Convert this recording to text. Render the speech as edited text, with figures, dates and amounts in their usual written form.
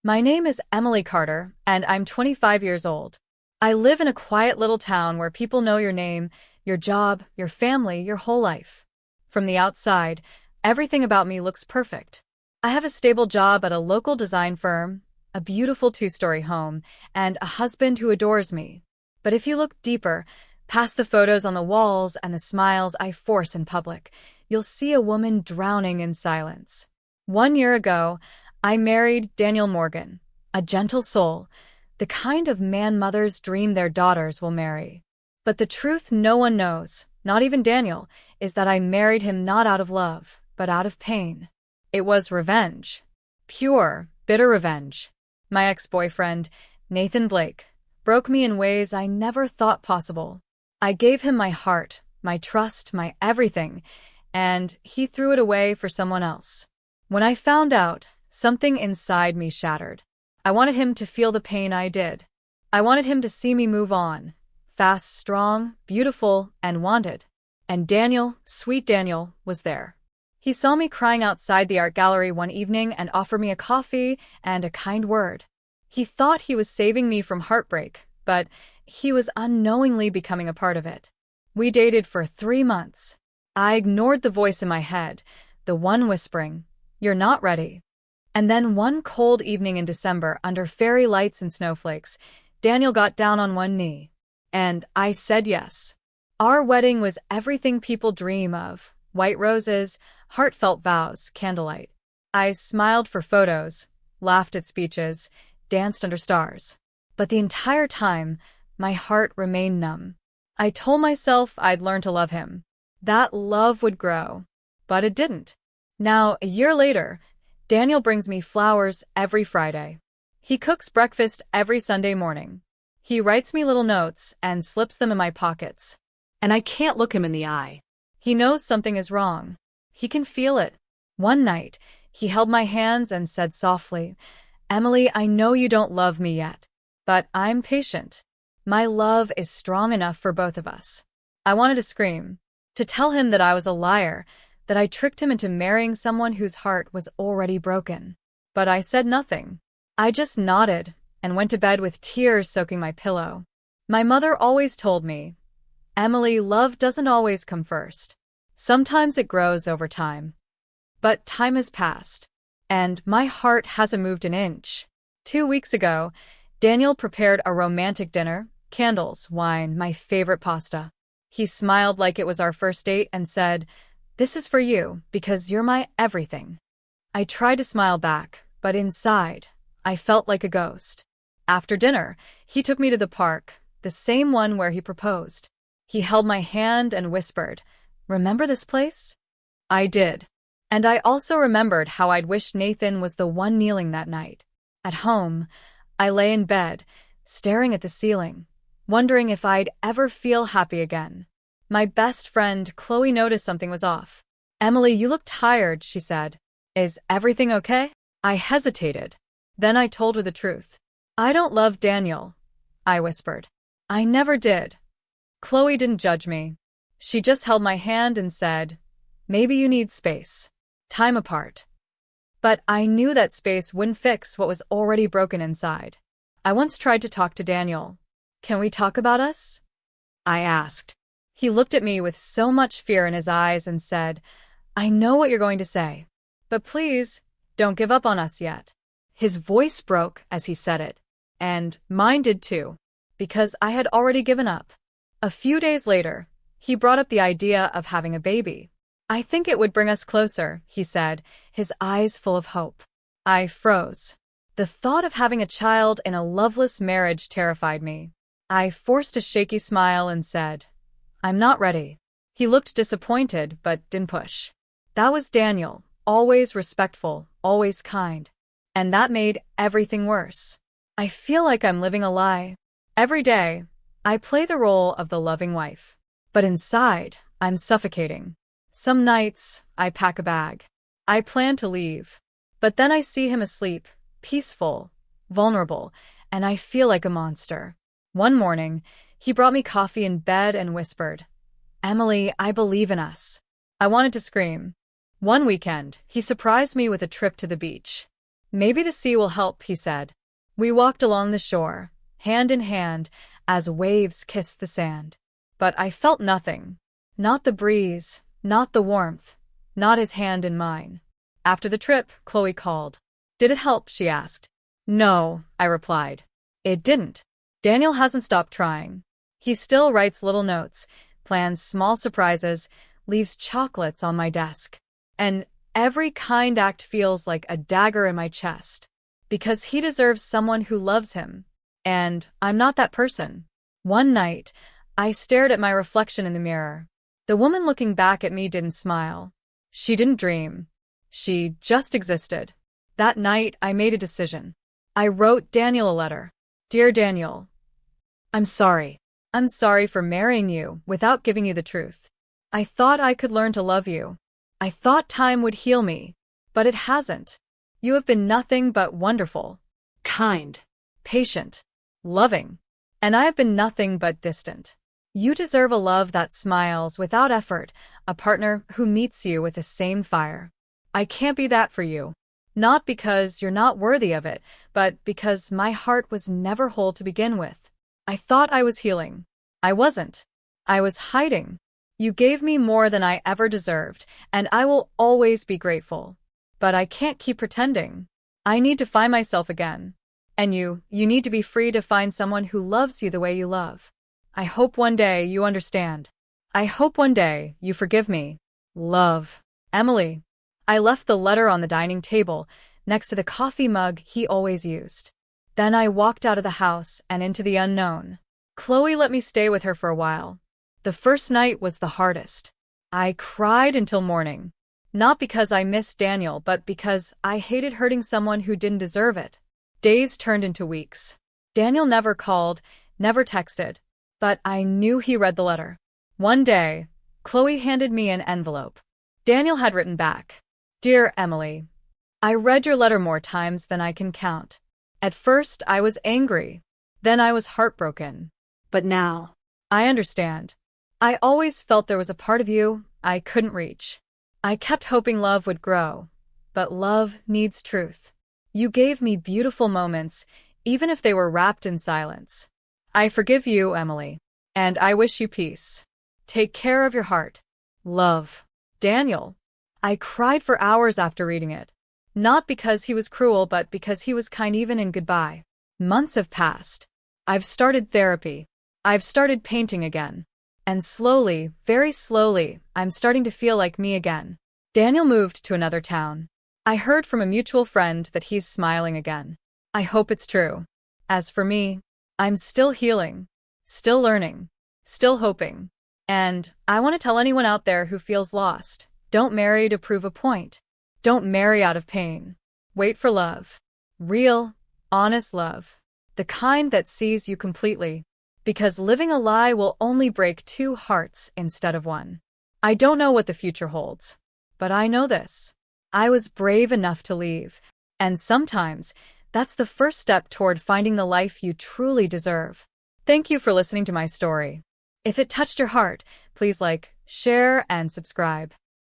My name is Emily Carter, and I'm 25 years old. I live in a quiet little town where people know your name, your job, your family, your whole life. From the outside, everything about me looks perfect. I have a stable job at a local design firm, a beautiful two-story home, and a husband who adores me. But if you look deeper, past the photos on the walls and the smiles I force in public, you'll see a woman drowning in silence. 1 year ago, I married Daniel Morgan, a gentle soul, the kind of man mothers dream their daughters will marry. But the truth no one knows, not even Daniel, is that I married him not out of love, but out of pain. It was revenge. Pure, bitter revenge. My ex-boyfriend, Nathan Blake, broke me in ways I never thought possible. I gave him my heart, my trust, my everything, and he threw it away for someone else. When I found out, something inside me shattered. I wanted him to feel the pain I did. I wanted him to see me move on. Fast, strong, beautiful, and wanted. And Daniel, sweet Daniel, was there. He saw me crying outside the art gallery one evening and offered me a coffee and a kind word. He thought he was saving me from heartbreak, but he was unknowingly becoming a part of it. We dated for 3 months. I ignored the voice in my head, the one whispering, "You're not ready." And then one cold evening in December, under fairy lights and snowflakes, Daniel got down on one knee. And I said yes. Our wedding was everything people dream of. White roses, heartfelt vows, candlelight. I smiled for photos, laughed at speeches, danced under stars. But the entire time, my heart remained numb. I told myself I'd learn to love him. That love would grow. But it didn't. Now, a year later, Daniel brings me flowers every Friday. He cooks breakfast every Sunday morning. He writes me little notes and slips them in my pockets. And I can't look him in the eye. He knows something is wrong. He can feel it. One night, he held my hands and said softly, "Emily, I know you don't love me yet, but I'm patient. My love is strong enough for both of us." I wanted to scream, to tell him that I was a liar, that I tricked him into marrying someone whose heart was already broken. But I said nothing. I just nodded and went to bed with tears soaking my pillow. My mother always told me, "Emily, love doesn't always come first. Sometimes it grows over time." But time has passed, and my heart hasn't moved an inch. 2 weeks ago, Daniel prepared a romantic dinner, candles, wine, my favorite pasta. He smiled like it was our first date and said, "This is for you, because you're my everything." I tried to smile back, but inside, I felt like a ghost. After dinner, he took me to the park, the same one where he proposed. He held my hand and whispered, "Remember this place?" I did. And I also remembered how I'd wished Nathan was the one kneeling that night. At home, I lay in bed, staring at the ceiling, wondering if I'd ever feel happy again. My best friend, Chloe, noticed something was off. "Emily, you look tired," she said. "Is everything okay?" I hesitated. Then I told her the truth. "I don't love Daniel," I whispered. "I never did." Chloe didn't judge me. She just held my hand and said, "Maybe you need space. Time apart." But I knew that space wouldn't fix what was already broken inside. I once tried to talk to Daniel. "Can we talk about us?" I asked. He looked at me with so much fear in his eyes and said, "I know what you're going to say, but please, don't give up on us yet." His voice broke as he said it, and mine did too, because I had already given up. A few days later, he brought up the idea of having a baby. "I think it would bring us closer," he said, his eyes full of hope. I froze. The thought of having a child in a loveless marriage terrified me. I forced a shaky smile and said, "I'm not ready." He looked disappointed but didn't push. That was Daniel, always respectful, always kind. And that made everything worse. I feel like I'm living a lie. Every day, I play the role of the loving wife. But inside, I'm suffocating. Some nights, I pack a bag. I plan to leave. But then I see him asleep, peaceful, vulnerable, and I feel like a monster. One morning, he brought me coffee in bed and whispered, "Emily, I believe in us." I wanted to scream. One weekend, he surprised me with a trip to the beach. Maybe the sea will help, he said. We walked along the shore, hand in hand, as waves kissed the sand. But I felt nothing. Not the breeze, not the warmth, not his hand in mine. After the trip, Chloe called. Did it help? She asked. No, I replied. It didn't. Daniel hasn't stopped trying. He still writes little notes, plans small surprises, leaves chocolates on my desk. And every kind act feels like a dagger in my chest. Because he deserves someone who loves him. And I'm not that person. One night, I stared at my reflection in the mirror. The woman looking back at me didn't smile. She didn't dream. She just existed. That night, I made a decision. I wrote Daniel a letter. Dear Daniel, I'm sorry. I'm sorry for marrying you without giving you the truth. I thought I could learn to love you. I thought time would heal me, but it hasn't. You have been nothing but wonderful, kind, patient, loving, and I have been nothing but distant. You deserve a love that smiles without effort, a partner who meets you with the same fire. I can't be that for you. Not because you're not worthy of it, but because my heart was never whole to begin with. I thought I was healing. I wasn't. I was hiding. You gave me more than I ever deserved, and I will always be grateful. But I can't keep pretending. I need to find myself again. And you need to be free to find someone who loves you the way you love. I hope one day you understand. I hope one day you forgive me. Love. Emily. I left the letter on the dining table, next to the coffee mug he always used. Then I walked out of the house and into the unknown. Chloe let me stay with her for a while. The first night was the hardest. I cried until morning. Not because I missed Daniel, but because I hated hurting someone who didn't deserve it. Days turned into weeks. Daniel never called, never texted, but I knew he read the letter. One day, Chloe handed me an envelope. Daniel had written back, Dear Emily, I read your letter more times than I can count. At first, I was angry. Then I was heartbroken. But now, I understand. I always felt there was a part of you I couldn't reach. I kept hoping love would grow. But love needs truth. You gave me beautiful moments, even if they were wrapped in silence. I forgive you, Emily. And I wish you peace. Take care of your heart. Love. Daniel. I cried for hours after reading it. Not because he was cruel, but because he was kind even in goodbye. Months have passed. I've started therapy. I've started painting again. And slowly, very slowly, I'm starting to feel like me again. Daniel moved to another town. I heard from a mutual friend that he's smiling again. I hope it's true. As for me, I'm still healing, still learning, still hoping. And I want to tell anyone out there who feels lost, don't marry to prove a point. Don't marry out of pain. Wait for love. Real, honest love. The kind that sees you completely. Because living a lie will only break two hearts instead of one. I don't know what the future holds. But I know this. I was brave enough to leave. And sometimes, that's the first step toward finding the life you truly deserve. Thank you for listening to my story. If it touched your heart, please like, share, and subscribe.